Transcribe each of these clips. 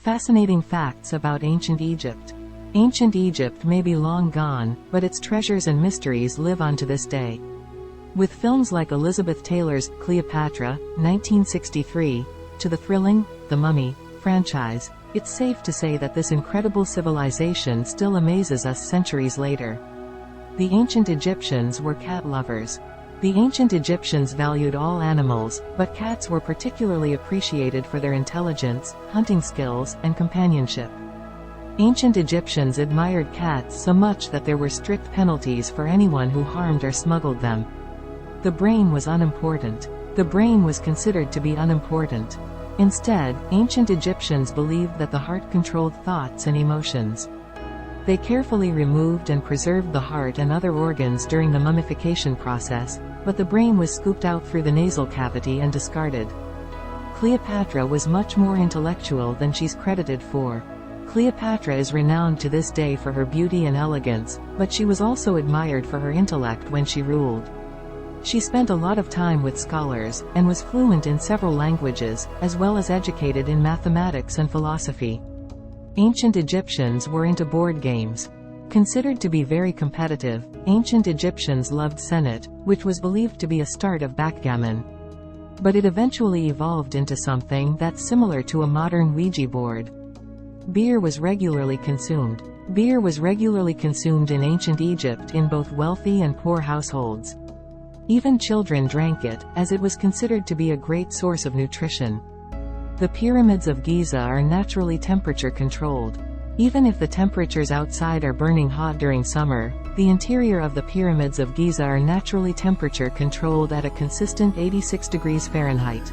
Fascinating facts about ancient Egypt. Ancient Egypt may be long gone, but its treasures and mysteries live on to this day. With films like Elizabeth Taylor's Cleopatra, 1963, to the thrilling The Mummy franchise, it's safe to say that this incredible civilization still amazes us centuries later. The ancient Egyptians were cat lovers. The ancient Egyptians valued all animals, but cats were particularly appreciated for their intelligence, hunting skills, and companionship. Ancient Egyptians admired cats so much that there were strict penalties for anyone who harmed or smuggled them. The brain was unimportant. The brain was considered to be unimportant. Instead, ancient Egyptians believed that the heart controlled thoughts and emotions. They carefully removed and preserved the heart and other organs during the mummification process, but the brain was scooped out through the nasal cavity and discarded. Cleopatra was much more intellectual than she's credited for. Cleopatra is renowned to this day for her beauty and elegance, but she was also admired for her intellect when she ruled. She spent a lot of time with scholars, and was fluent in several languages, as well as educated in mathematics and philosophy. Ancient Egyptians were into board games. Considered to be very competitive, ancient Egyptians loved senet, which was believed to be a start of backgammon. But it eventually evolved into something that's similar to a modern Ouija board. Beer was regularly consumed. Beer was regularly consumed in ancient Egypt in both wealthy and poor households. Even children drank it, as it was considered to be a great source of nutrition. The pyramids of Giza are naturally temperature controlled. Even if the temperatures outside are burning hot during summer, the interior of the pyramids of Giza are naturally temperature controlled at a consistent 86 degrees Fahrenheit.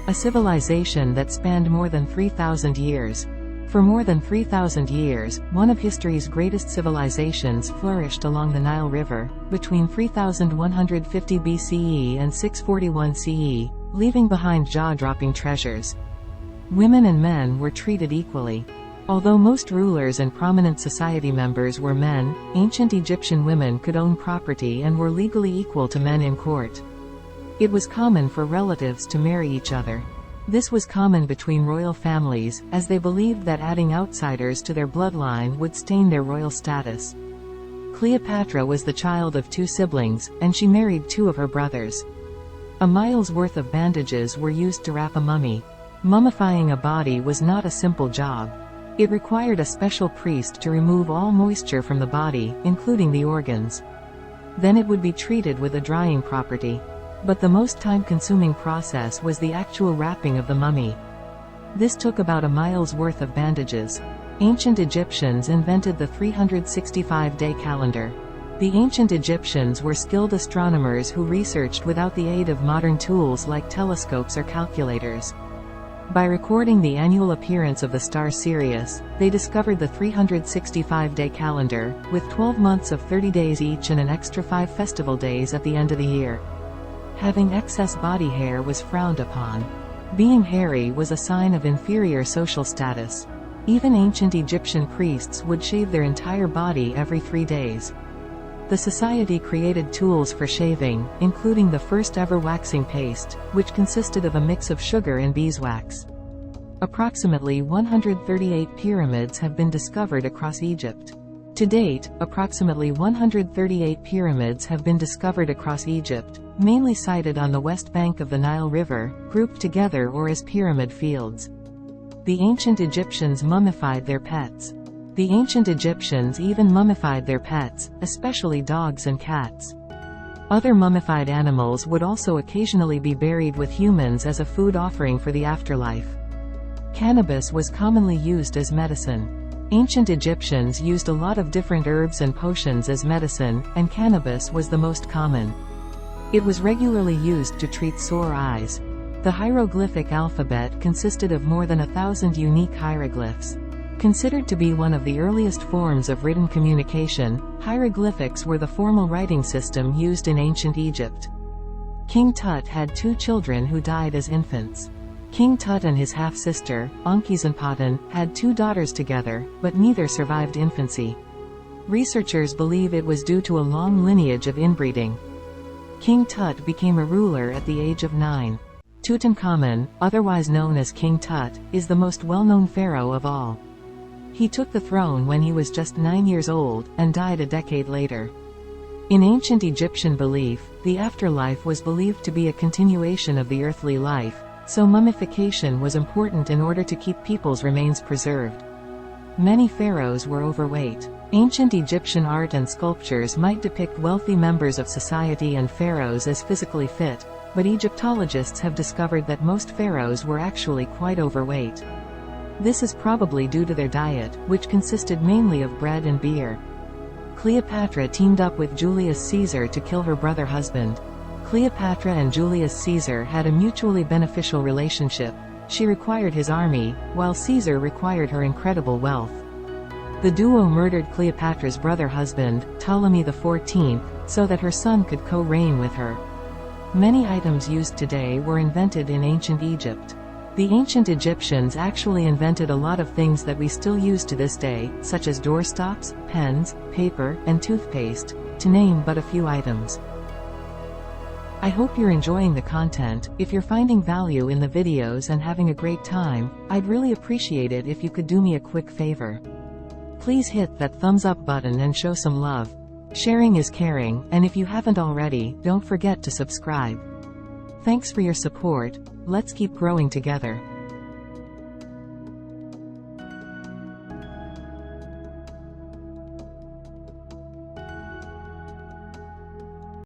A civilization that spanned more than 3,000 years. For more than 3,000 years, one of history's greatest civilizations flourished along the Nile River, between 3150 BCE and 641 CE, leaving behind jaw-dropping treasures. Women and men were treated equally. Although most rulers and prominent society members were men, ancient Egyptian women could own property and were legally equal to men in court. It was common for relatives to marry each other. This was common between royal families, as they believed that adding outsiders to their bloodline would stain their royal status. Cleopatra was the child of 2 siblings, and she married 2 of her brothers. A mile's worth of bandages were used to wrap a mummy. Mummifying a body was not a simple job. It required a special priest to remove all moisture from the body, including the organs. Then it would be treated with a drying property. But the most time-consuming process was the actual wrapping of the mummy. This took about a mile's worth of bandages. Ancient Egyptians invented the 365-day calendar. The ancient Egyptians were skilled astronomers who researched without the aid of modern tools like telescopes or calculators. By recording the annual appearance of the star Sirius, they discovered the 365-day calendar, with 12 months of 30 days each and an extra 5 festival days at the end of the year. Having excess body hair was frowned upon. Being hairy was a sign of inferior social status. Even ancient Egyptian priests would shave their entire body every 3 days. The society created tools for shaving, including the first ever waxing paste, which consisted of a mix of sugar and beeswax. Approximately 138 pyramids have been discovered across Egypt. To date, approximately 138 pyramids have been discovered across Egypt, mainly sited on the west bank of the Nile River, grouped together or as pyramid fields. The ancient Egyptians mummified their pets. The ancient Egyptians even mummified their pets, especially dogs and cats. Other mummified animals would also occasionally be buried with humans as a food offering for the afterlife. Cannabis was commonly used as medicine. Ancient Egyptians used a lot of different herbs and potions as medicine, and cannabis was the most common. It was regularly used to treat sore eyes. The hieroglyphic alphabet consisted of more than 1,000 unique hieroglyphs. Considered to be one of the earliest forms of written communication, hieroglyphics were the formal writing system used in ancient Egypt. King Tut had 2 children who died as infants. King Tut and his half-sister, Ankhesenpatan, had 2 daughters together, but neither survived infancy. Researchers believe it was due to a long lineage of inbreeding. King Tut became a ruler at the age of 9. Tutankhamun, otherwise known as King Tut, is the most well-known pharaoh of all. He took the throne when he was just 9 years old, and died a decade later. In ancient Egyptian belief, the afterlife was believed to be a continuation of the earthly life, so mummification was important in order to keep people's remains preserved. Many pharaohs were overweight. Ancient Egyptian art and sculptures might depict wealthy members of society and pharaohs as physically fit, but Egyptologists have discovered that most pharaohs were actually quite overweight. This is probably due to their diet, which consisted mainly of bread and beer. Cleopatra teamed up with Julius Caesar to kill her brother husband. Cleopatra and Julius Caesar had a mutually beneficial relationship. She required his army, while Caesar required her incredible wealth. The duo murdered Cleopatra's brother husband, Ptolemy XIV, so that her son could co-reign with her. Many items used today were invented in ancient Egypt. The ancient Egyptians actually invented a lot of things that we still use to this day, such as doorstops, pens, paper, and toothpaste, to name but a few items. I hope you're enjoying the content. If you're finding value in the videos and having a great time, I'd really appreciate it if you could do me a quick favor. Please hit that thumbs up button and show some love. Sharing is caring, and if you haven't already, don't forget to subscribe. Thanks for your support. Let's keep growing together.